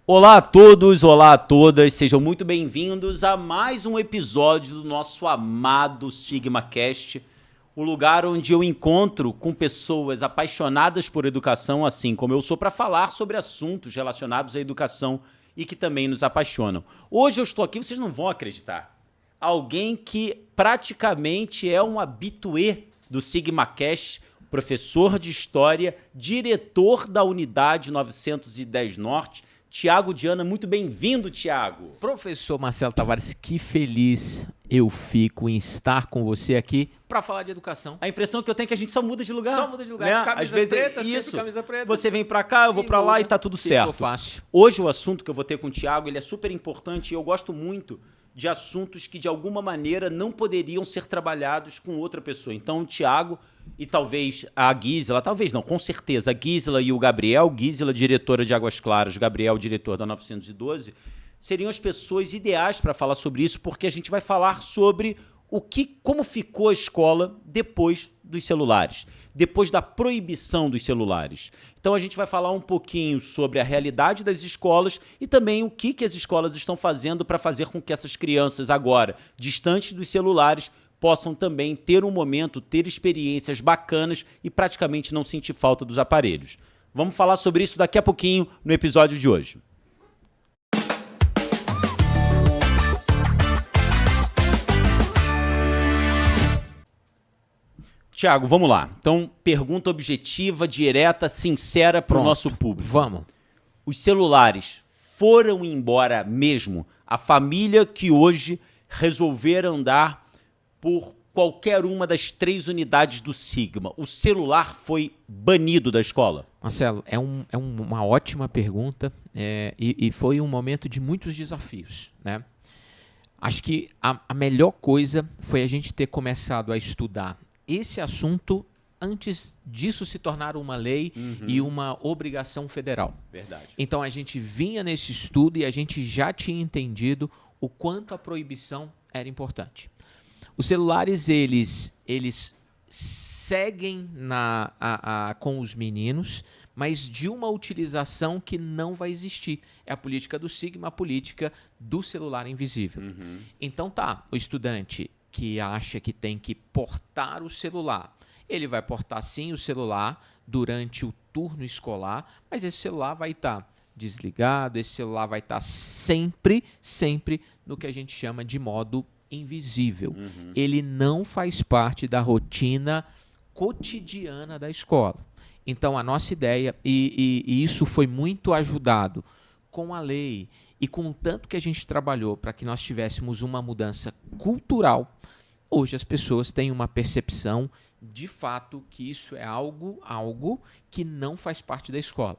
Olá a todos, olá a todas, sejam muito bem-vindos a mais um episódio do nosso amado SigmaCast, o lugar onde eu encontro com pessoas apaixonadas por educação, assim como eu sou, para falar sobre assuntos relacionados à educação e que também nos apaixonam. Hoje eu estou aqui, vocês não vão acreditar, alguém que praticamente é um habitué do SigmaCast, professor de História, diretor da Unidade 910 Norte, Tiago Diana. Muito bem-vindo, Tiago. Professor Marcelo Tavares, que feliz eu fico em estar com você aqui para falar de educação. A impressão que eu tenho é que a gente só muda de lugar. Só muda de lugar, né? Camisas Às vezes pretas, isso. sempre camisa preta. Você vem para cá, eu vou para lá e tá tudo certo. Fácil. Hoje o assunto que eu vou ter com o Tiago, ele é super importante e eu gosto muito de assuntos que de alguma maneira não poderiam ser trabalhados com outra pessoa. Então o Tiago e talvez a Gisela, talvez não, com certeza, a Gisela e o Gabriel, Gisela diretora de Águas Claras, Gabriel diretor da 912, seriam as pessoas ideais para falar sobre isso, porque a gente vai falar sobre como ficou a escola depois dos celulares, depois da proibição dos celulares. Então a gente vai falar um pouquinho sobre a realidade das escolas e também o que as escolas estão fazendo para fazer com que essas crianças agora, distantes dos celulares, possam também ter um momento, ter experiências bacanas e praticamente não sentir falta dos aparelhos. Vamos falar sobre isso daqui a pouquinho no episódio de hoje. Tiago, vamos lá. Então, pergunta objetiva, direta, sincera para o nosso público. Vamos. Os celulares foram embora mesmo? A família que hoje resolveram andar por qualquer uma das 3 unidades do Sigma, o celular foi banido da escola? Marcelo, é uma ótima pergunta e foi um momento de muitos desafios, né? Acho que a melhor coisa foi a gente ter começado a estudar esse assunto antes disso se tornar uma lei e uma obrigação federal. Verdade. Então a gente vinha nesse estudo e a gente já tinha entendido o quanto a proibição era importante. Os celulares, eles seguem com os meninos, mas de uma utilização que não vai existir. É a política do Sigma, a política do celular invisível. Então o estudante que acha que tem que portar o celular, ele vai portar sim o celular durante o turno escolar, mas esse celular vai estar desligado, esse celular vai estar sempre no que a gente chama de modo invisível. Ele não faz parte da rotina cotidiana da escola. Então, a nossa ideia, e isso foi muito ajudado com a lei e com o tanto que a gente trabalhou para que nós tivéssemos uma mudança cultural, hoje as pessoas têm uma percepção de fato que isso é algo que não faz parte da escola.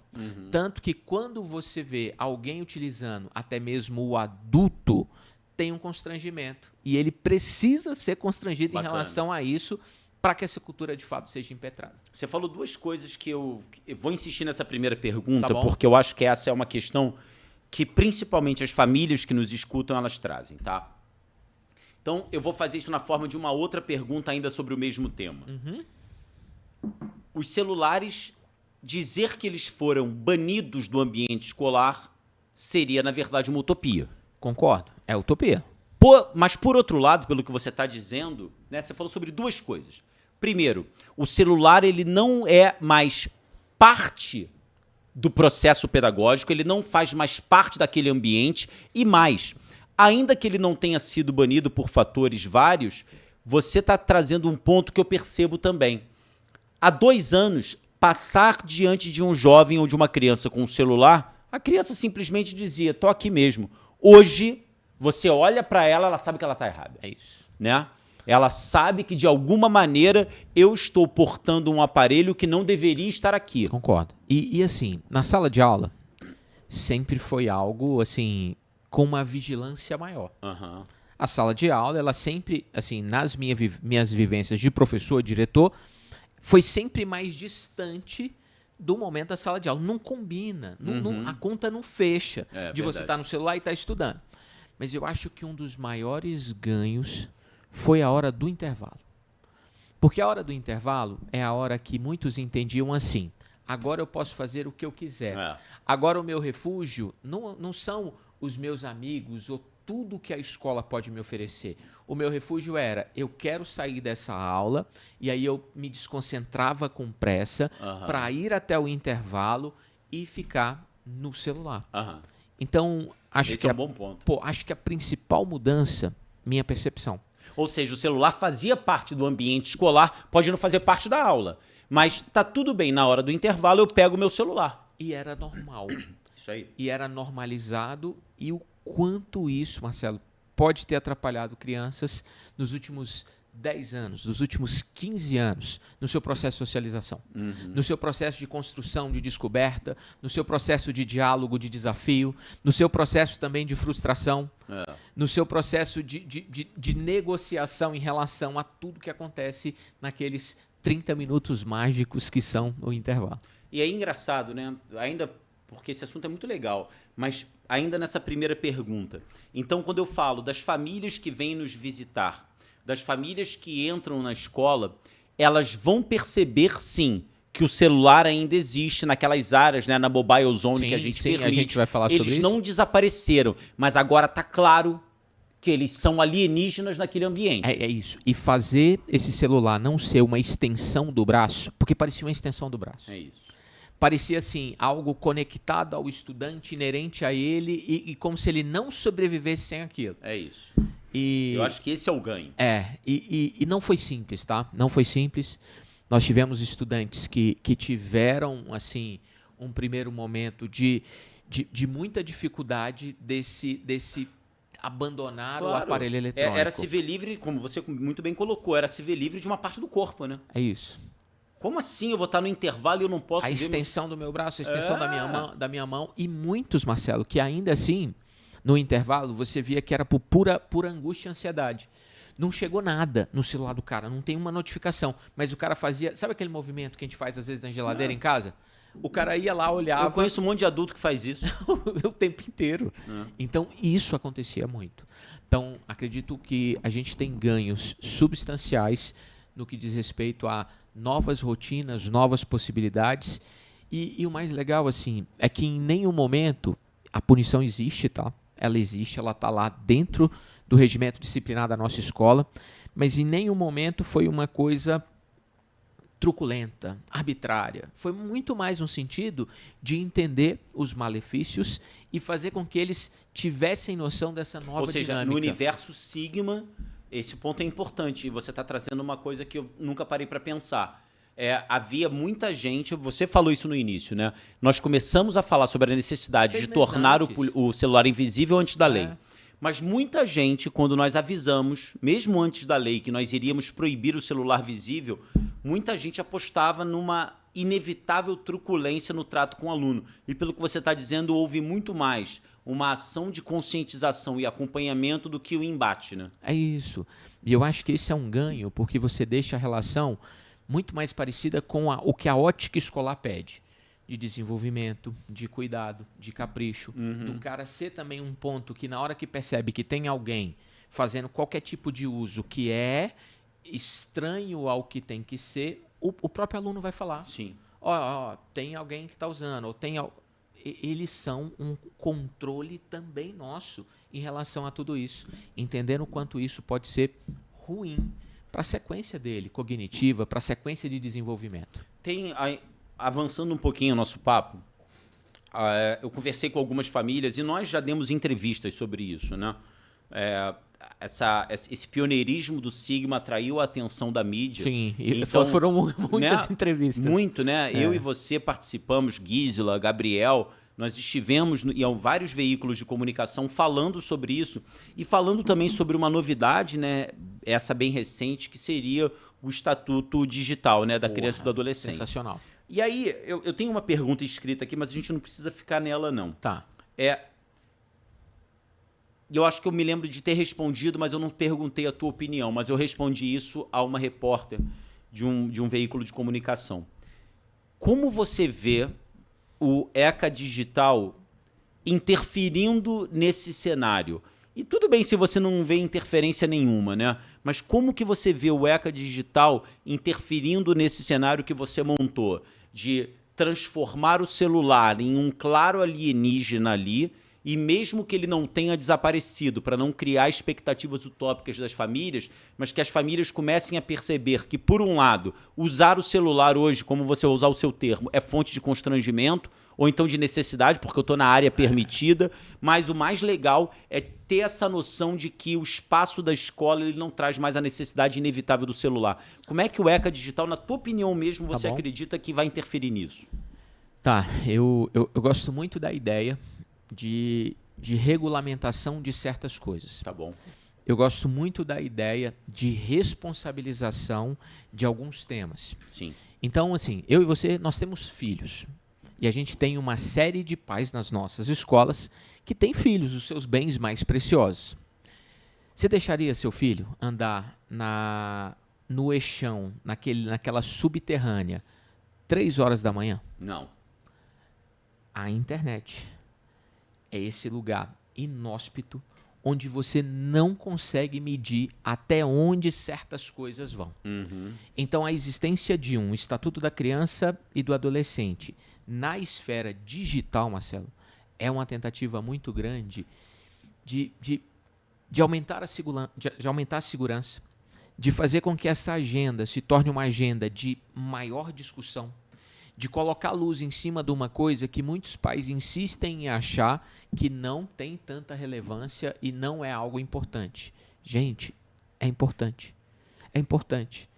Tanto que quando você vê alguém utilizando, até mesmo o adulto, tem um constrangimento. E ele precisa ser constrangido em relação a isso para que essa cultura de fato seja impetrada. Você falou 2 coisas que eu vou insistir nessa primeira pergunta, Tá bom. porque eu acho que essa é uma questão que principalmente as famílias que nos escutam, elas trazem, tá? Então, eu vou fazer isso na forma de uma outra pergunta ainda sobre o mesmo tema. Os celulares, dizer que eles foram banidos do ambiente escolar seria, na verdade, uma utopia. Concordo, é utopia. Mas, por outro lado, pelo que você está dizendo, né, você falou sobre 2 coisas. Primeiro, o celular ele não é mais parte do processo pedagógico, ele não faz mais parte daquele ambiente e mais, ainda que ele não tenha sido banido por fatores vários, você está trazendo um ponto que eu percebo também. Há 2 anos, passar diante de um jovem ou de uma criança com um celular, a criança simplesmente dizia, tô aqui mesmo. Hoje, você olha para ela, ela sabe que ela está errada. É isso. Né? Ela sabe que, de alguma maneira, eu estou portando um aparelho que não deveria estar aqui. Concordo. E assim, na sala de aula, sempre foi algo, assim, com uma vigilância maior. A sala de aula, ela sempre, assim, nas minhas vivências de professor, diretor, foi sempre mais distante do momento da sala de aula. Não combina, a conta não fecha de você estar no celular e estar estudando. Mas eu acho que um dos maiores ganhos foi a hora do intervalo. Porque a hora do intervalo é a hora que muitos entendiam assim, Agora eu posso fazer o que eu quiser. É. Agora o meu refúgio não são os meus amigos ou tudo que a escola pode me oferecer. O meu refúgio era, eu quero sair dessa aula, e aí eu me desconcentrava com pressa para ir até o intervalo e ficar no celular. Então, acho Esse é um bom ponto. acho que a principal mudança, minha percepção. Ou seja, o celular fazia parte do ambiente escolar, pode não fazer parte da aula, mas tá tudo bem, na hora do intervalo eu pego o meu celular. E era normal. Isso aí. E era normalizado, e o quanto isso, Marcelo, pode ter atrapalhado crianças nos últimos 10 anos, nos últimos 15 anos, no seu processo de socialização, no seu processo de construção, de descoberta, no seu processo de diálogo, de desafio, no seu processo também de frustração, no seu processo de negociação em relação a tudo que acontece naqueles 30 minutos mágicos que são o intervalo. E é engraçado, né? Ainda porque esse assunto é muito legal, mas ainda nessa primeira pergunta. Então, quando eu falo das famílias que vêm nos visitar, das famílias que entram na escola, elas vão perceber, sim, que o celular ainda existe naquelas áreas, né, na mobile zone, Sim, que a gente sim, permite. a gente vai falar sobre Eles isso. não desapareceram, mas agora está claro que eles são alienígenas naquele ambiente. É isso. E fazer esse celular não ser uma extensão do braço, porque parecia uma extensão do braço. É isso. Parecia, assim, algo conectado ao estudante, inerente a ele, e como se ele não sobrevivesse sem aquilo. É isso. E, Eu acho que esse é o ganho. e não foi simples, tá? Não foi simples. Nós tivemos estudantes que tiveram, assim, um primeiro momento de muita dificuldade desse abandonar o aparelho eletrônico. Era se ver livre, como você muito bem colocou, era se ver livre de uma parte do corpo, né? É isso. Como assim eu vou estar no intervalo e eu não posso A ver extensão do meu braço, a extensão da minha mão. E muitos, Marcelo, que ainda assim, no intervalo, você via que era por pura angústia e ansiedade. Não chegou nada no celular do cara, não tem uma notificação. Mas o cara fazia... Sabe aquele movimento que a gente faz às vezes na geladeira em casa? O cara ia lá, olhava... Eu conheço um monte de adulto que faz isso. o tempo inteiro. Então, isso acontecia muito. Então, acredito que a gente tem ganhos substanciais no que diz respeito a novas rotinas, novas possibilidades. E o mais legal, assim, é que em nenhum momento a punição existe, tá? Ela existe, ela está lá dentro do regimento disciplinar da nossa escola, mas em nenhum momento foi uma coisa truculenta, arbitrária. Foi muito mais no sentido de entender os malefícios e fazer com que eles tivessem noção dessa nova dinâmica. Ou seja, no universo Sigma, esse ponto é importante. E você está trazendo uma coisa que eu nunca parei para pensar. Havia muita gente, você falou isso no início, né? Nós começamos a falar sobre a necessidade de tornar o celular invisível antes da lei. Mas muita gente, quando nós avisamos, mesmo antes da lei, que nós iríamos proibir o celular visível, muita gente apostava numa inevitável truculência no trato com o aluno. E pelo que você está dizendo, houve muito mais uma ação de conscientização e acompanhamento do que o embate, né? É isso. E eu acho que esse é um ganho, porque você deixa a relação muito mais parecida com o que a ótica escolar pede. De desenvolvimento, de cuidado, de capricho. Do cara ser também um ponto que na hora que percebe que tem alguém fazendo qualquer tipo de uso que é estranho ao que tem que ser, o próprio aluno vai falar. Sim. Tem alguém que está usando, ou tem... Eles são um controle também nosso em relação a tudo isso. Entendendo o quanto isso pode ser ruim para a sequência dele, cognitiva, para a sequência de desenvolvimento. Avançando um pouquinho o nosso papo, eu conversei com algumas famílias e nós já demos entrevistas sobre isso, né? Esse pioneirismo do Sigma atraiu a atenção da mídia. Sim, então, foram muitas entrevistas. Muito, né? Eu e você participamos, Gisela, Gabriel, nós estivemos em vários veículos de comunicação falando sobre isso e falando também sobre uma novidade, né? Essa bem recente, que seria o Estatuto Digital, né? Da criança e do adolescente. Sensacional. E aí, eu tenho uma pergunta escrita aqui, mas a gente não precisa ficar nela, não. Tá. Eu acho que eu me lembro de ter respondido, mas eu não perguntei a tua opinião, mas eu respondi isso a uma repórter de um veículo de comunicação. Como você vê o ECA Digital interferindo nesse cenário? E tudo bem se você não vê interferência nenhuma, né? Mas como que você vê o ECA Digital interferindo nesse cenário que você montou? De transformar o celular em um claro alienígena ali, e mesmo que ele não tenha desaparecido, para não criar expectativas utópicas das famílias, mas que as famílias comecem a perceber que, por um lado, usar o celular hoje, como você usar o seu termo, é fonte de constrangimento, ou então de necessidade, porque eu estou na área permitida, mas o mais legal é ter essa noção de que o espaço da escola ele não traz mais a necessidade inevitável do celular. Como é que o ECA digital, na tua opinião mesmo, você acredita que vai interferir nisso? Tá, eu gosto muito da ideia de regulamentação de certas coisas. Tá bom. Eu gosto muito da ideia de responsabilização de alguns temas. Sim. Então, assim, eu e você, nós temos filhos. E a gente tem uma série de pais nas nossas escolas que têm filhos, os seus bens mais preciosos. Você deixaria seu filho andar no eixão, naquela subterrânea, 3 horas da manhã? Não. A internet é esse lugar inóspito onde você não consegue medir até onde certas coisas vão. Então, a existência de um Estatuto da Criança e do Adolescente na esfera digital, Marcelo, é uma tentativa muito grande de aumentar a segurança, de fazer com que essa agenda se torne uma agenda de maior discussão, de colocar luz em cima de uma coisa que muitos pais insistem em achar que não tem tanta relevância e não é algo importante. Gente, é importante. É importante.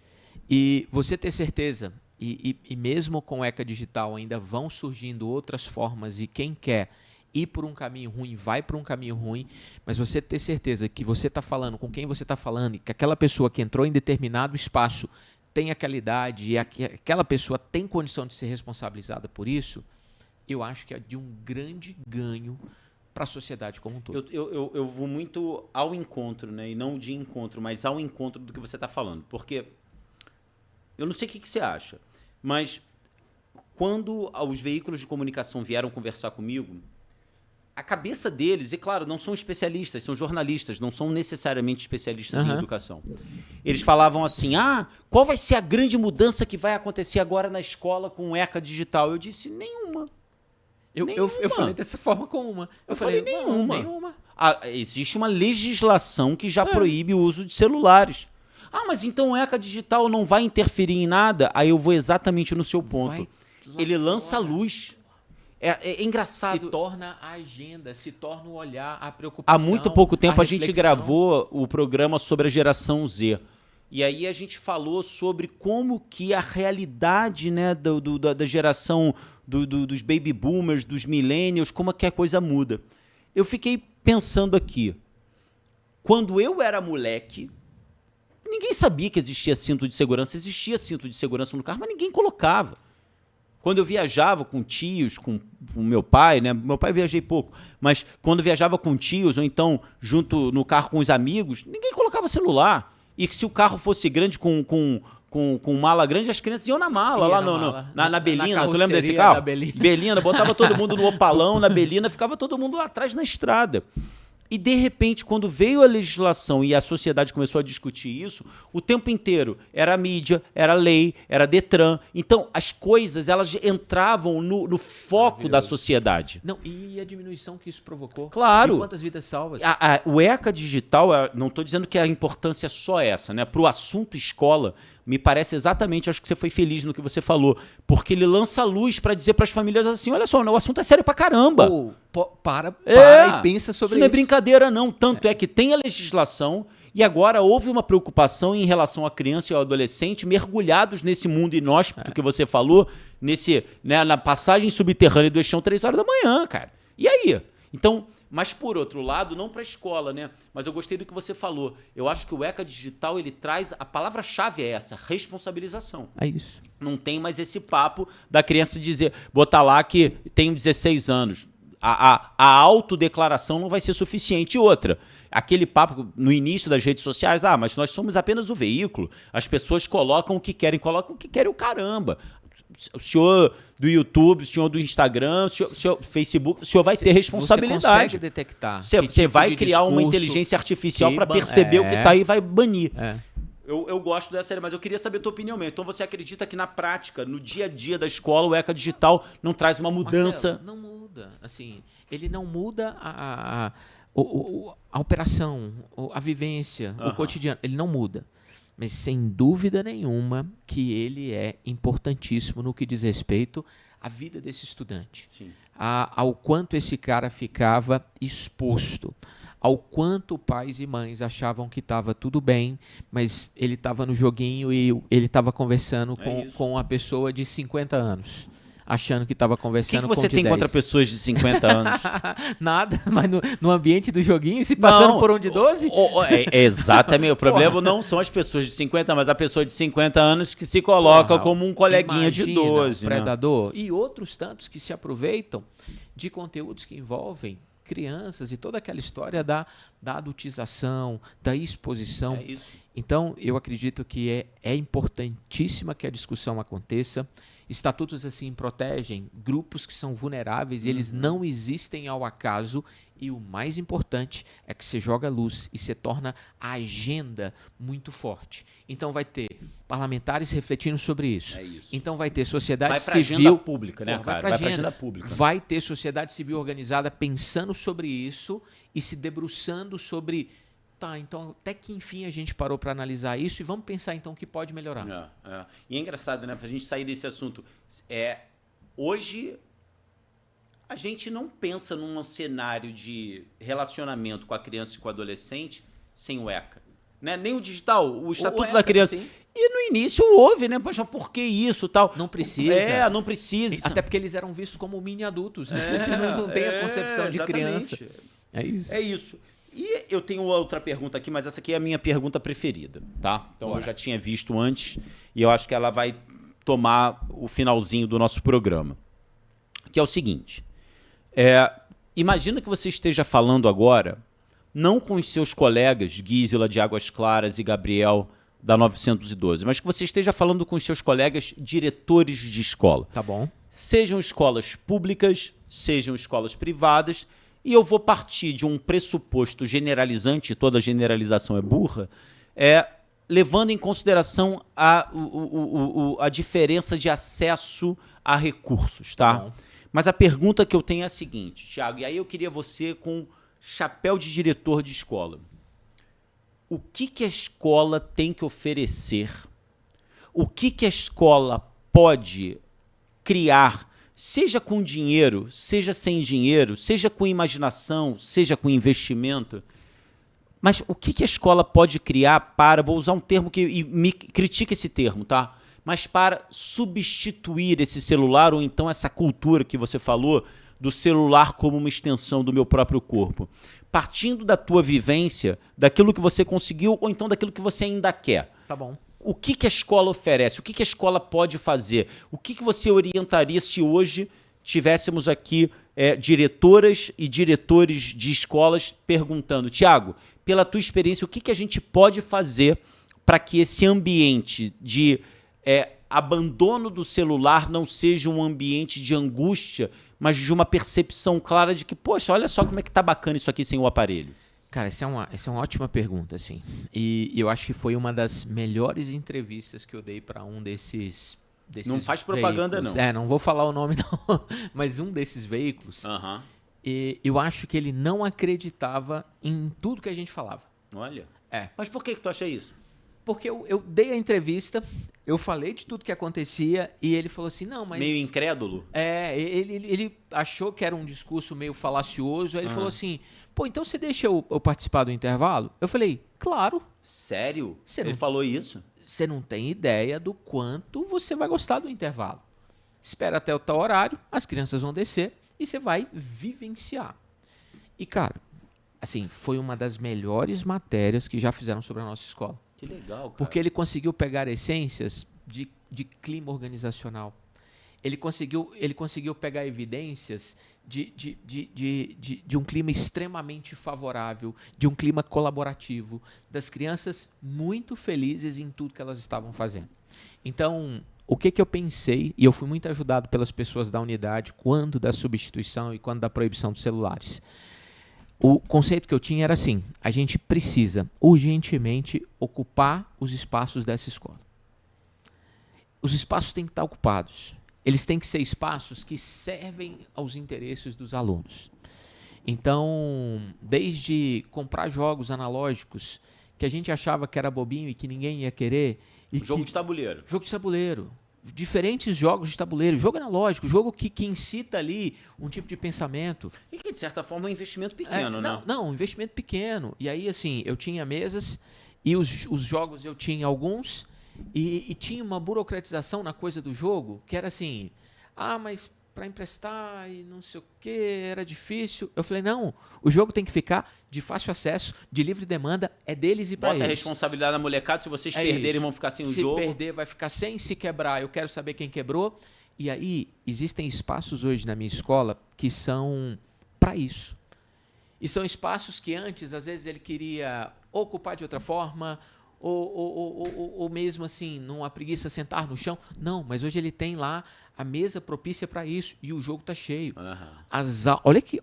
E você ter certeza, e mesmo com o ECA Digital ainda vão surgindo outras formas, e quem quer ir por um caminho ruim, vai por um caminho ruim, mas você ter certeza que você está falando com quem você está falando e que aquela pessoa que entrou em determinado espaço tem aquela idade e aquela pessoa tem condição de ser responsabilizada por isso, eu acho que é de um grande ganho para a sociedade como um todo. Eu vou muito ao encontro, né? E não de encontro, mas ao encontro do que você está falando. Porque eu não sei o que você acha, mas quando os veículos de comunicação vieram conversar comigo, a cabeça deles, e claro, não são especialistas, são jornalistas, não são necessariamente especialistas em educação. Eles falavam assim, qual vai ser a grande mudança que vai acontecer agora na escola com o ECA Digital? Eu disse, nenhuma. Eu falei dessa forma com uma. Eu falei, nenhuma. Existe uma legislação que já proíbe o uso de celulares. Mas então o ECA Digital não vai interferir em nada? Aí eu vou exatamente no seu ponto. Ele lança luz. É engraçado. Se torna a agenda, se torna o olhar, a preocupação. Há muito pouco tempo a gente gravou o programa sobre a geração Z. E aí a gente falou sobre como que a realidade, né, da geração dos baby boomers, dos millennials, como é que a coisa muda. Eu fiquei pensando aqui. Quando eu era moleque, ninguém sabia que existia cinto de segurança. Existia cinto de segurança no carro, mas ninguém colocava. Quando eu viajava com tios, com meu pai, né? Meu pai viajei pouco, mas quando viajava com tios, ou então junto no carro com os amigos, ninguém colocava celular. E que se o carro fosse grande com mala grande, as crianças iam na mala, na Belina. Tu lembra desse carro? Belina, botava todo mundo no opalão, na Belina, ficava todo mundo lá atrás na estrada. E, de repente, quando veio a legislação e a sociedade começou a discutir isso, o tempo inteiro era a mídia, era a lei, era a Detran. Então, as coisas elas entravam no foco da sociedade. Não, e a diminuição que isso provocou? Claro. E quantas vidas salvas? O ECA Digital, não estou dizendo que a importância é só essa, né? Para o assunto escola, me parece exatamente, acho que você foi feliz no que você falou, porque ele lança luz para dizer para as famílias assim, olha só, o assunto é sério pra caramba. Para e pensa sobre isso. Não é brincadeira, não. Tanto é que tem a legislação e agora houve uma preocupação em relação à criança e ao adolescente mergulhados nesse mundo inóspito que você falou, na passagem subterrânea do eixão 3 horas da manhã, cara. E aí? Então, mas por outro lado, não para a escola, né? Mas eu gostei do que você falou. Eu acho que o ECA Digital, ele traz, a palavra-chave é essa, responsabilização. É isso. Não tem mais esse papo da criança dizer, botar lá que tenho 16 anos. A autodeclaração não vai ser suficiente. Outra, aquele papo no início das redes sociais, mas nós somos apenas o veículo. As pessoas colocam o que querem o caramba. O senhor do YouTube, o senhor do Instagram, o senhor Facebook, o senhor vai ter responsabilidade. Você consegue detectar. Você vai criar uma inteligência artificial para perceber o que está aí e vai banir. Eu gosto dessa ideia, mas eu queria saber a tua opinião mesmo. Então você acredita que na prática, no dia a dia da escola, o ECA digital não traz uma mudança? Marcelo, não muda. Assim, ele não muda a operação, a vivência, o cotidiano. Ele não muda. Mas sem dúvida nenhuma que ele é importantíssimo no que diz respeito à vida desse estudante. Sim. Ao quanto esse cara ficava exposto. Ao quanto pais e mães achavam que estava tudo bem, mas ele estava no joguinho e ele estava conversando com a pessoa de 50 anos, achando que estava conversando com O que você tem 10. contra pessoas de 50 anos? Nada, mas no ambiente do joguinho, se passando por um de 12? Exatamente, o problema não são as pessoas de 50, mas a pessoa de 50 anos que se coloca como um coleguinha de 12. Um predador. Né? E outros tantos que se aproveitam de conteúdos que envolvem crianças e toda aquela história da adultização, da exposição. É isso. Então, eu acredito que é importantíssima que a discussão aconteça. Estatutos assim protegem grupos que são vulneráveis e eles não existem ao acaso. E o mais importante é que você joga luz e você torna a agenda muito forte. Então vai ter parlamentares refletindo sobre isso. É isso. Então vai ter sociedade civil... Vai para agenda pública, né, cara? Vai para agenda pública. Vai ter sociedade civil organizada pensando sobre isso e se debruçando sobre... Tá, então até que enfim a gente parou para analisar isso e vamos pensar então o que pode melhorar. E é engraçado, né? Pra gente sair desse assunto. Hoje a gente não pensa num cenário de relacionamento com a criança e com o adolescente sem o ECA. Né? Nem o digital, o Estatuto da Criança. Sim. E no início houve, né? Poxa, por que isso tal? Não precisa. Não precisa. Até porque eles eram vistos como mini adultos, né? Você não tem a concepção de criança. É isso. É isso. E eu tenho outra pergunta aqui, mas essa aqui é a minha pergunta preferida, tá? Então eu já tinha visto antes e eu acho que ela vai tomar o finalzinho do nosso programa. Que é o seguinte. Imagina que você esteja falando agora, não com os seus colegas Gisela de Águas Claras e Gabriel da 912, mas que você esteja falando com os seus colegas diretores de escola. Tá bom. Sejam escolas públicas, sejam escolas privadas. E eu vou partir de um pressuposto generalizante, toda generalização é burra, levando em consideração a diferença de acesso a recursos, tá? Mas a pergunta que eu tenho é a seguinte, Thiago, e aí eu queria você com chapéu de diretor de escola. O que a escola tem que oferecer? O que a escola pode criar, seja com dinheiro, seja sem dinheiro, seja com imaginação, seja com investimento, mas o que a escola pode criar para, vou usar um termo e me critica esse termo, tá? Mas para substituir esse celular ou então essa cultura que você falou do celular como uma extensão do meu próprio corpo. Partindo da tua vivência, daquilo que você conseguiu ou então daquilo que você ainda quer. Tá bom. O que a escola oferece? O que a escola pode fazer? O que você orientaria se hoje tivéssemos aqui diretoras e diretores de escolas perguntando, Thiago, pela tua experiência, o que a gente pode fazer para que esse ambiente de abandono do celular não seja um ambiente de angústia, mas de uma percepção clara de que, poxa, olha só como é que tá bacana isso aqui sem o aparelho. Cara, essa é uma ótima pergunta, assim. E eu acho que foi uma das melhores entrevistas que eu dei para um desses não faz propaganda, veículos. Não vou falar o nome, não. Mas um desses veículos. E eu acho que ele não acreditava em tudo que a gente falava. Olha. Mas por que tu acha isso? Porque eu dei a entrevista, eu falei de tudo que acontecia e ele falou assim, não, mas... Meio incrédulo? Ele achou que era um discurso meio falacioso, aí ele falou assim, pô, então você deixa eu participar do intervalo? Eu falei, claro. Sério? Ele falou isso? Você não tem ideia do quanto você vai gostar do intervalo. Espera até o tal horário, as crianças vão descer e você vai vivenciar. E, cara, assim, foi uma das melhores matérias que já fizeram sobre a nossa escola. Que legal, cara. Porque ele conseguiu pegar essências de clima organizacional. Ele conseguiu pegar evidências de um clima extremamente favorável, de um clima colaborativo, das crianças muito felizes em tudo que elas estavam fazendo. Então, o que eu pensei, e eu fui muito ajudado pelas pessoas da unidade, quando da substituição e quando da proibição dos celulares. O conceito que eu tinha era assim, a gente precisa urgentemente ocupar os espaços dessa escola. Os espaços têm que estar ocupados. Eles têm que ser espaços que servem aos interesses dos alunos. Então, desde comprar jogos analógicos que a gente achava que era bobinho e que ninguém ia querer. Jogo de tabuleiro. Jogo de tabuleiro. Diferentes jogos de tabuleiro. Jogo analógico, jogo que incita ali um tipo de pensamento. E que, de certa forma, é um investimento pequeno, né? Não, um investimento pequeno. E aí, assim, eu tinha mesas e os jogos eu tinha alguns e tinha uma burocratização na coisa do jogo que era assim, mas para emprestar e não sei o que, era difícil. Eu falei, não, o jogo tem que ficar de fácil acesso, de livre demanda, é deles e para eles. Bota a responsabilidade na molecada, se vocês perderem vão ficar sem o jogo. Se perder vai ficar sem, se quebrar eu quero saber quem quebrou. E aí existem espaços hoje na minha escola que são para isso. E são espaços que antes, às vezes, ele queria ocupar de outra forma, ou mesmo assim, numa preguiça, sentar no chão. Não, mas hoje ele tem lá a mesa propícia para isso e o jogo está cheio.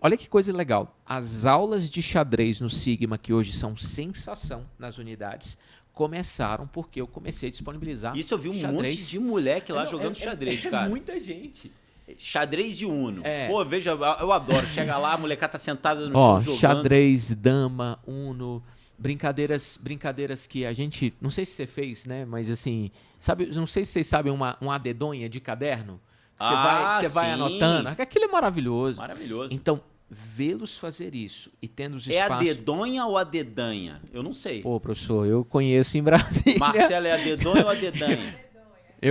Olha que coisa legal. As aulas de xadrez no Sigma, que hoje são sensação nas unidades, começaram porque eu comecei a disponibilizar. Isso eu vi monte de moleque lá jogando xadrez, cara. Muita gente. Xadrez e Uno. Pô, veja, eu adoro. Chega lá, a molecada tá sentada no chão jogando. Xadrez, dama, Uno, brincadeiras que a gente... Não sei se você fez, né? Mas assim... Não sei se vocês sabem uma dedonha de caderno. Você vai anotando. Aquilo é maravilhoso. Maravilhoso. Então, vê-los fazer isso e tendo os espaços... É a dedonha ou a dedanha? Eu não sei. Pô, professor, eu conheço em Brasília. Marcelo, é a dedonha ou a dedanha?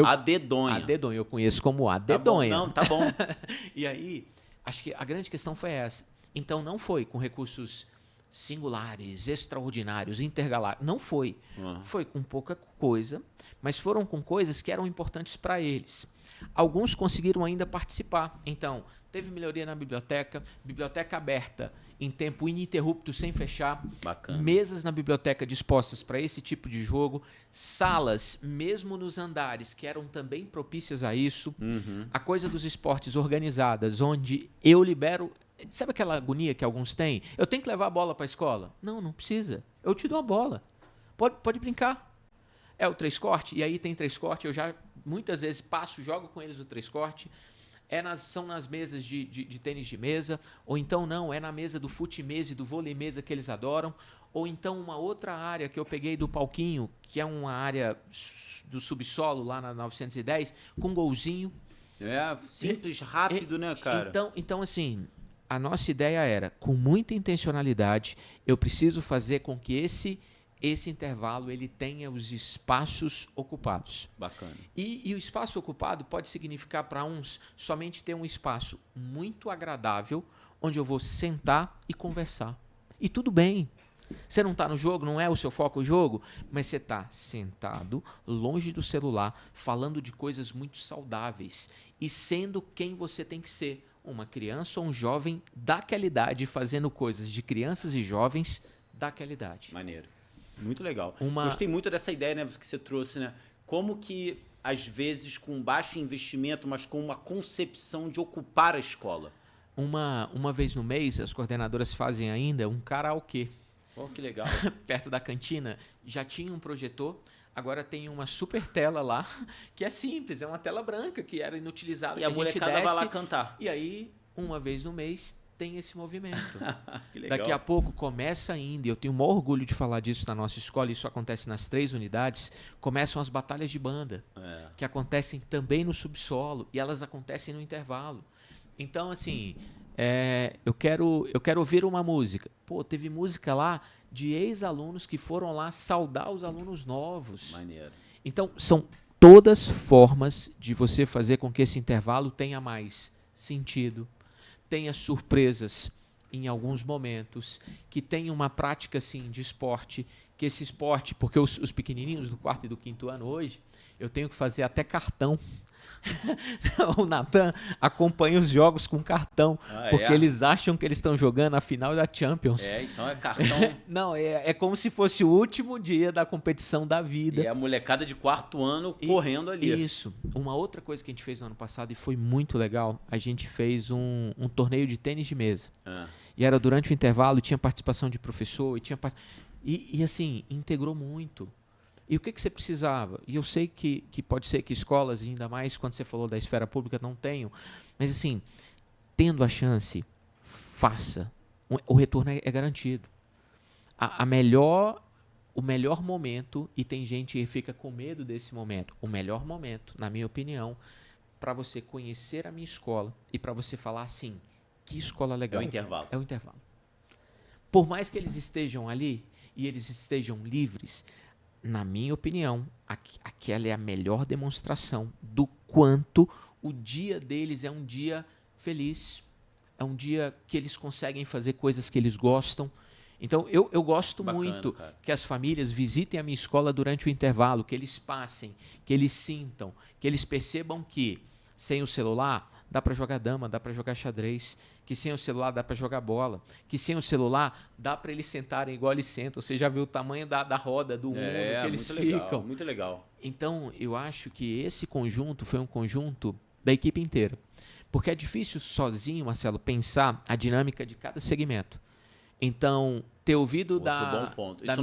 A dedonha. A dedonha, eu conheço como a dedonha. Tá bom, não, tá bom. E aí, acho que a grande questão foi essa. Então, não foi com recursos singulares, extraordinários, intergalácticos. Não foi. Foi com pouca coisa, mas foram com coisas que eram importantes para eles. Alguns conseguiram ainda participar. Então, teve melhoria na biblioteca aberta em tempo ininterrupto, sem fechar. Bacana. Mesas na biblioteca dispostas para esse tipo de jogo. Salas, mesmo nos andares, que eram também propícias a isso. A coisa dos esportes organizadas, onde eu libero... Sabe aquela agonia que alguns têm? Eu tenho que levar a bola para a escola? Não precisa. Eu te dou a bola. Pode brincar. É o 3-corte, e aí tem 3-corte, eu já muitas vezes jogo com eles o 3-corte. São nas mesas de tênis de mesa, ou então não, é na mesa do fute-mesa e do vôlei-mesa que eles adoram, ou então uma outra área que eu peguei do palquinho, que é uma área do subsolo lá na 910, com golzinho. Simples, rápido, né, cara? Então, assim, a nossa ideia era, com muita intencionalidade, eu preciso fazer com que esse intervalo ele tenha os espaços ocupados. Bacana. E o espaço ocupado pode significar para uns somente ter um espaço muito agradável onde eu vou sentar e conversar. E tudo bem. Você não está no jogo, não é o seu foco o jogo, mas você está sentado, longe do celular, falando de coisas muito saudáveis e sendo quem você tem que ser. Uma criança ou um jovem daquela idade, fazendo coisas de crianças e jovens daquela idade. Maneiro. Muito legal. Gostei muito dessa ideia, né, que você trouxe, né? Como que, às vezes, com baixo investimento, mas com uma concepção de ocupar a escola. Uma vez no mês, as coordenadoras fazem ainda um karaokê. Oh, que legal. Perto da cantina, já tinha um projetor, agora tem uma super tela lá, que é simples, é uma tela branca, que era inutilizável. E a molecada vai lá cantar. E aí, uma vez no mês, tem esse movimento. Que legal. Daqui a pouco começa ainda, e eu tenho o maior orgulho de falar disso na nossa escola, isso acontece nas 3 unidades, começam as batalhas de banda, que acontecem também no subsolo, e elas acontecem no intervalo. Então, assim, eu quero ouvir uma música. Pô, teve música lá de ex-alunos que foram lá saudar os alunos novos. Maneiro. Então, são todas formas de você fazer com que esse intervalo tenha mais sentido, tenha surpresas em alguns momentos, que tenha uma prática assim, de esporte, que esse esporte, porque os pequenininhos do 4º e do 5º ano hoje, eu tenho que fazer até cartão. O Natan acompanha os jogos com cartão, porque eles acham que eles estão jogando a final da Champions. Então é cartão. Não, é como se fosse o último dia da competição da vida. E a molecada de 4º ano correndo ali. Isso. Uma outra coisa que a gente fez no ano passado e foi muito legal, a gente fez um torneio de tênis de mesa. E era durante o intervalo, tinha participação de professor, e assim, integrou muito. E o que você precisava? E eu sei que pode ser que escolas, ainda mais quando você falou da esfera pública, não tenham, mas assim, tendo a chance, faça. O retorno é garantido. O melhor momento, e tem gente que fica com medo desse momento, o melhor momento, na minha opinião, para você conhecer a minha escola e para você falar assim, que escola legal. É o intervalo. É o intervalo. Por mais que eles estejam ali e eles estejam livres, na minha opinião, aquela é a melhor demonstração do quanto o dia deles é um dia feliz, é um dia que eles conseguem fazer coisas que eles gostam. Então, eu gosto muito que as famílias visitem a minha escola durante o intervalo, que eles passem, que eles sintam, que eles percebam que sem o celular dá para jogar dama, dá para jogar xadrez, que sem o celular dá para jogar bola, que sem o celular dá para eles sentarem igual eles sentam. Você já viu o tamanho da roda, do mundo que eles ficam. Muito legal. Então, eu acho que esse conjunto foi um conjunto da equipe inteira. Porque é difícil sozinho, Marcelo, pensar a dinâmica de cada segmento. Então, ter ouvido bom ponto. Isso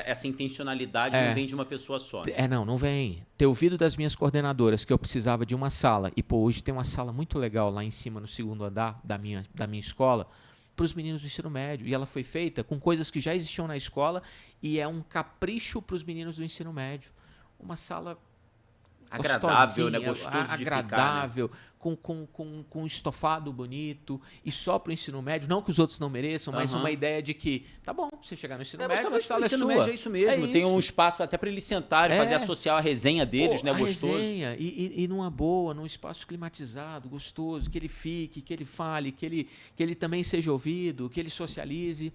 essa intencionalidade não vem de uma pessoa só. Né? Não vem. Ter ouvido das minhas coordenadoras que eu precisava de uma sala, e hoje tem uma sala muito legal lá em cima, no segundo andar da minha escola, para os meninos do ensino médio. E ela foi feita com coisas que já existiam na escola e é um capricho para os meninos do ensino médio. Uma sala agradável, né? Gostoso agradável, de ficar, né? Com estofado bonito, e só para o ensino médio, não que os outros não mereçam, mas uma ideia de que, tá bom, você chegar no ensino médio, a sala é sua. Médio é isso mesmo, tem um espaço até para eles sentarem, fazer associar a resenha deles, né? Gostoso. A resenha, e numa boa, num espaço climatizado, gostoso, que ele fique, que ele fale, que ele também seja ouvido, que ele socialize.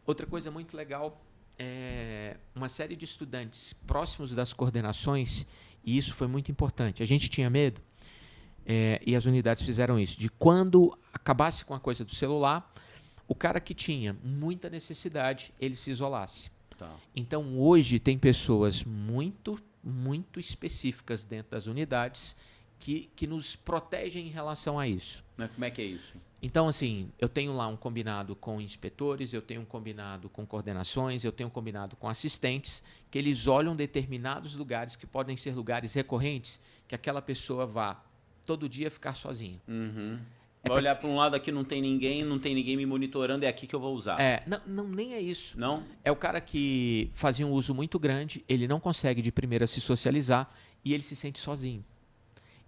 Outra coisa muito legal é uma série de estudantes próximos das coordenações, e isso foi muito importante. A gente tinha medo, e as unidades fizeram isso, de quando acabasse com a coisa do celular, o cara que tinha muita necessidade, ele se isolasse. Tá. Então, hoje, tem pessoas muito, muito específicas dentro das unidades que nos protegem em relação a isso. Mas como é que é isso? Então, assim, eu tenho lá um combinado com inspetores, eu tenho um combinado com coordenações, eu tenho um combinado com assistentes, que eles olham determinados lugares que podem ser lugares recorrentes, que aquela pessoa vá todo dia ficar sozinha. Uhum. Vai olhar para um lado aqui, não tem ninguém me monitorando, é aqui que eu vou usar. Não, nem é isso. Não? É o cara que fazia um uso muito grande, ele não consegue de primeira se socializar e ele se sente sozinho.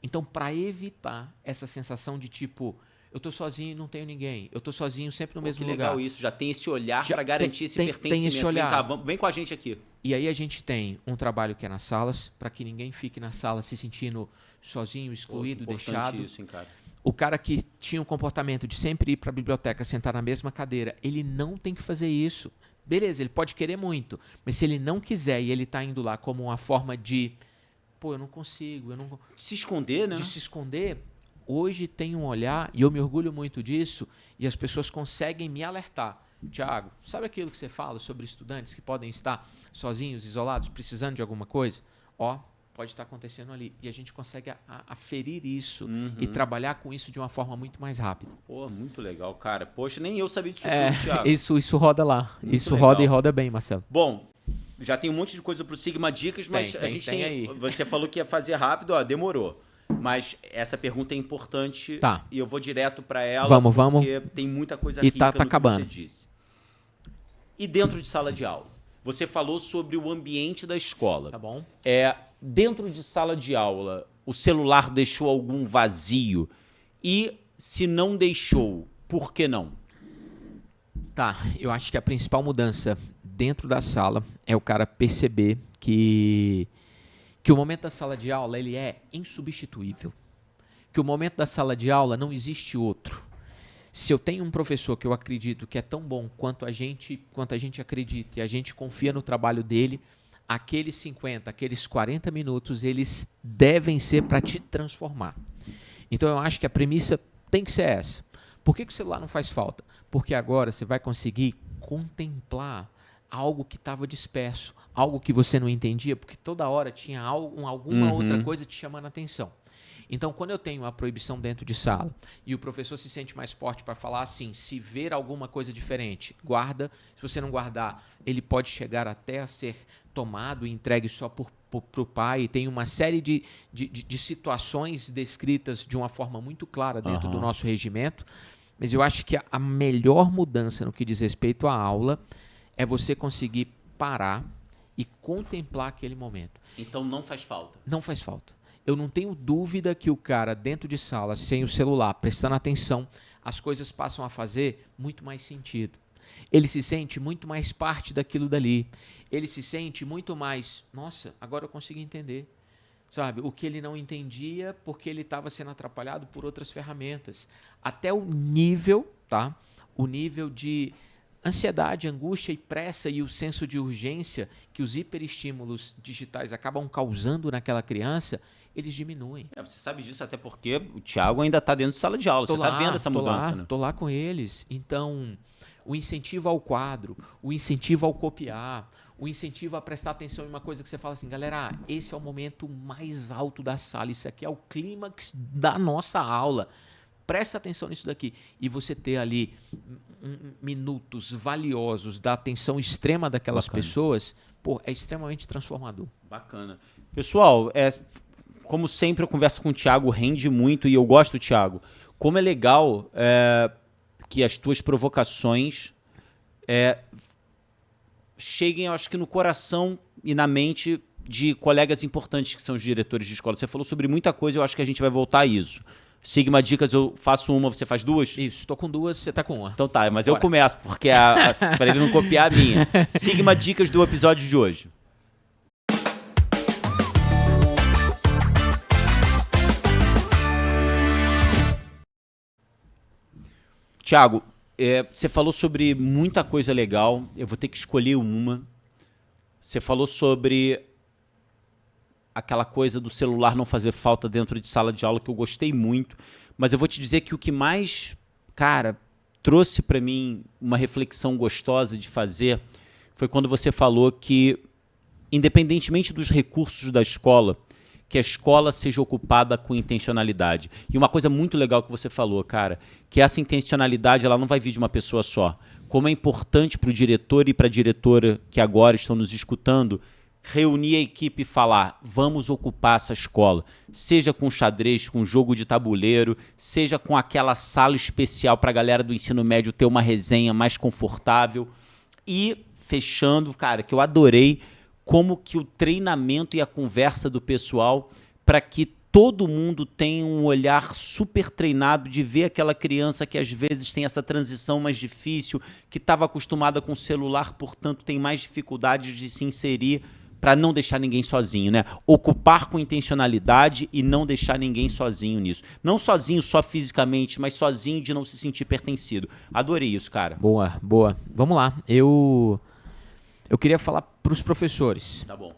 Então, para evitar essa sensação de tipo, eu estou sozinho e não tenho ninguém, eu estou sozinho sempre no mesmo lugar. Legal isso, já tem esse olhar para garantir esse pertencimento. Tem esse olhar. Vem cá, vem com a gente aqui. E aí a gente tem um trabalho que é nas salas, para que ninguém fique na sala se sentindo sozinho, excluído, deixado. Isso, hein, cara. O cara que tinha um comportamento de sempre ir para a biblioteca, sentar na mesma cadeira, ele não tem que fazer isso. Beleza, ele pode querer muito, mas se ele não quiser e ele está indo lá como uma forma de, eu não consigo, eu não... Se esconder, né? De se esconder, hoje tem um olhar, e eu me orgulho muito disso, e as pessoas conseguem me alertar. Tiago, sabe aquilo que você fala sobre estudantes que podem estar sozinhos, isolados, precisando de alguma coisa? Pode estar acontecendo ali. E a gente consegue aferir isso e trabalhar com isso de uma forma muito mais rápida. Muito legal, cara. Poxa, nem eu sabia disso tudo, Thiago. Isso roda lá. Muito isso legal. Roda e roda bem, Marcelo. Bom, já tem um monte de coisa pro Sigma Dicas, mas a gente tem aí. Você falou que ia fazer rápido, demorou. Mas essa pergunta é importante e eu vou direto para ela, porque tem muita coisa rica no que você disse. E dentro de sala de aula? Você falou sobre o ambiente da escola. Tá bom. Dentro de sala de aula, o celular deixou algum vazio? E se não deixou, por que não? Eu acho que a principal mudança dentro da sala é o cara perceber que o momento da sala de aula ele é insubstituível. Que o momento da sala de aula não existe outro. Se eu tenho um professor que eu acredito que é tão bom quanto a gente acredita e a gente confia no trabalho dele, aqueles 50, aqueles 40 minutos, eles devem ser para te transformar. Então, eu acho que a premissa tem que ser essa. Por que o celular não faz falta? Porque agora você vai conseguir contemplar algo que estava disperso, algo que você não entendia, porque toda hora tinha alguma outra coisa te chamando a atenção. Então, quando eu tenho a proibição dentro de sala e o professor se sente mais forte para falar assim, se ver alguma coisa diferente, guarda. Se você não guardar, ele pode chegar até a ser tomado e entregue só para o pai. Tem uma série de situações descritas de uma forma muito clara dentro do nosso regimento. Mas eu acho que a melhor mudança no que diz respeito à aula é você conseguir parar e contemplar aquele momento. Então não faz falta. Não faz falta. Eu não tenho dúvida que o cara dentro de sala, sem o celular, prestando atenção, as coisas passam a fazer muito mais sentido. Ele se sente muito mais parte daquilo dali. Ele se sente muito mais, nossa, agora eu consigo entender. Sabe? O que ele não entendia porque ele estava sendo atrapalhado por outras ferramentas. Até o nível, tá? O nível de ansiedade, angústia e pressa e o senso de urgência que os hiperestímulos digitais acabam causando naquela criança, eles diminuem. Você sabe disso até porque o Thiago ainda está dentro de sala de aula. Você está vendo essa mudança, né? Tô lá com eles. Então, o incentivo ao quadro, o incentivo ao copiar, o incentivo a prestar atenção em uma coisa que você fala assim, galera, esse é o momento mais alto da sala, isso aqui é o clímax da nossa aula. Presta atenção nisso daqui. E você ter ali minutos valiosos da atenção extrema daquelas pessoas, pô, é extremamente transformador. Bacana. Pessoal, como sempre, a conversa com o Thiago rende muito e eu gosto, Thiago. Como é legal que as tuas provocações cheguem, eu acho que no coração e na mente de colegas importantes que são os diretores de escola. Você falou sobre muita coisa e eu acho que a gente vai voltar a isso. Sigma Dicas, eu faço uma, você faz duas? Isso, tô com duas, você tá com uma. Então tá, mas eu começo, porque para ele não copiar a minha. Sigma Dicas do episódio de hoje. Thiago, você falou sobre muita coisa legal, eu vou ter que escolher uma. Você falou sobre aquela coisa do celular não fazer falta dentro de sala de aula, que eu gostei muito, mas eu vou te dizer que o que mais, cara, trouxe para mim uma reflexão gostosa de fazer foi quando você falou que, independentemente dos recursos da escola, que a escola seja ocupada com intencionalidade. E uma coisa muito legal que você falou, cara, que essa intencionalidade ela não vai vir de uma pessoa só. Como é importante para o diretor e para a diretora que agora estão nos escutando, reunir a equipe e falar, vamos ocupar essa escola, seja com xadrez, com jogo de tabuleiro, seja com aquela sala especial para a galera do ensino médio ter uma resenha mais confortável. E, fechando, cara, que eu adorei como que o treinamento e a conversa do pessoal para que todo mundo tenha um olhar super treinado de ver aquela criança que às vezes tem essa transição mais difícil, que estava acostumada com o celular, portanto tem mais dificuldades de se inserir, para não deixar ninguém sozinho, né? Ocupar com intencionalidade e não deixar ninguém sozinho nisso. Não sozinho só fisicamente, mas sozinho de não se sentir pertencido. Adorei isso, cara. Boa, boa. Vamos lá. Eu queria falar para os professores. Tá bom.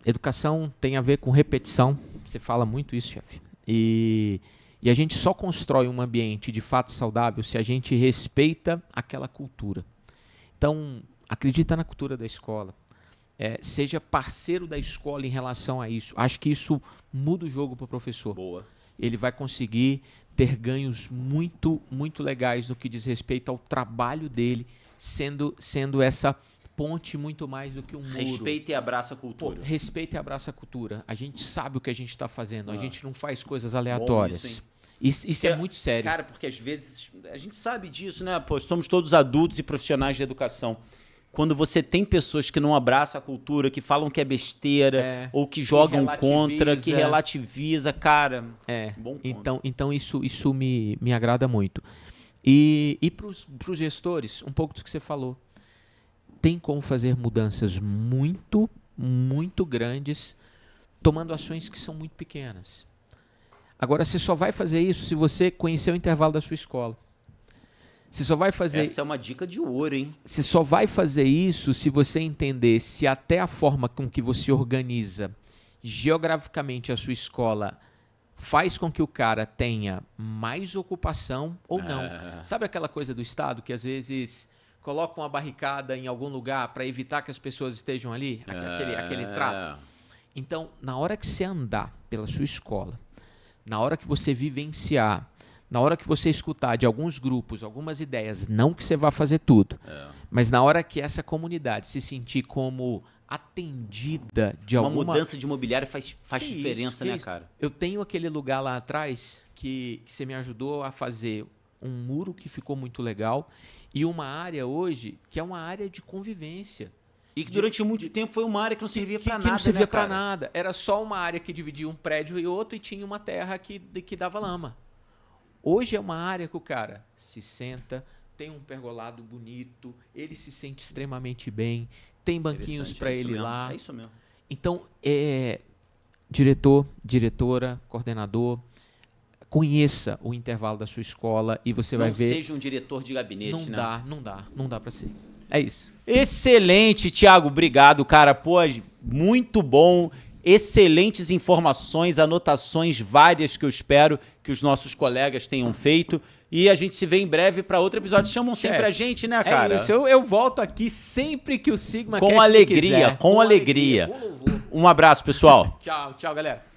Educação tem a ver com repetição. Você fala muito isso, chefe. E a gente só constrói um ambiente de fato saudável se a gente respeita aquela cultura. Então, acredita na cultura da escola. Seja parceiro da escola em relação a isso. Acho que isso muda o jogo para o professor. Boa. Ele vai conseguir ter ganhos muito, muito legais no que diz respeito ao trabalho dele, sendo essa ponte muito mais do que um muro. Respeita e abraça a cultura. Pô, respeita e abraça a cultura. A gente sabe o que a gente está fazendo. A gente não faz coisas aleatórias. Isso é muito sério. Cara, porque às vezes a gente sabe disso, né? Pô, somos todos adultos e profissionais de educação. Quando você tem pessoas que não abraçam a cultura, que falam que é besteira, ou que jogam contra, que relativiza, cara, bom ponto. Então isso me agrada muito. E para os gestores, um pouco do que você falou, tem como fazer mudanças muito, muito grandes, tomando ações que são muito pequenas. Agora, você só vai fazer isso se você conhecer o intervalo da sua escola. Você só vai fazer... Essa é uma dica de ouro, hein? Você só vai fazer isso se você entender se até a forma com que você organiza geograficamente a sua escola faz com que o cara tenha mais ocupação ou não. Sabe aquela coisa do Estado que às vezes coloca uma barricada em algum lugar para evitar que as pessoas estejam ali? Aquele trato. Então, na hora que você andar pela sua escola, na hora que você vivenciar, na hora que você escutar de alguns grupos, algumas ideias, não que você vá fazer tudo, mas na hora que essa comunidade se sentir como atendida de uma alguma... mudança de mobiliário faz diferença, né, isso. cara? Eu tenho aquele lugar lá atrás que você me ajudou a fazer um muro que ficou muito legal e uma área hoje que é uma área de convivência. E que durante muito tempo foi uma área que não servia para nada, Que não servia né, para cara? nada. Era só uma área que dividia um prédio e outro e tinha uma terra que dava lama. Hoje é uma área que o cara se senta, tem um pergolado bonito, ele se sente extremamente bem, tem banquinhos para ele lá. É isso mesmo. Então, diretor, diretora, coordenador, conheça o intervalo da sua escola e você vai ver... Não seja um diretor de gabinete, né? Não dá para ser. É isso. Excelente, Thiago. Obrigado, cara. Pô, muito bom. Excelentes informações, anotações várias que eu espero que os nossos colegas tenham feito. E a gente se vê em breve para outro episódio. Chamam sempre a gente, né, cara? É isso. Eu volto aqui sempre que o Sigma com alegria, com alegria. Um abraço, pessoal. Tchau, galera.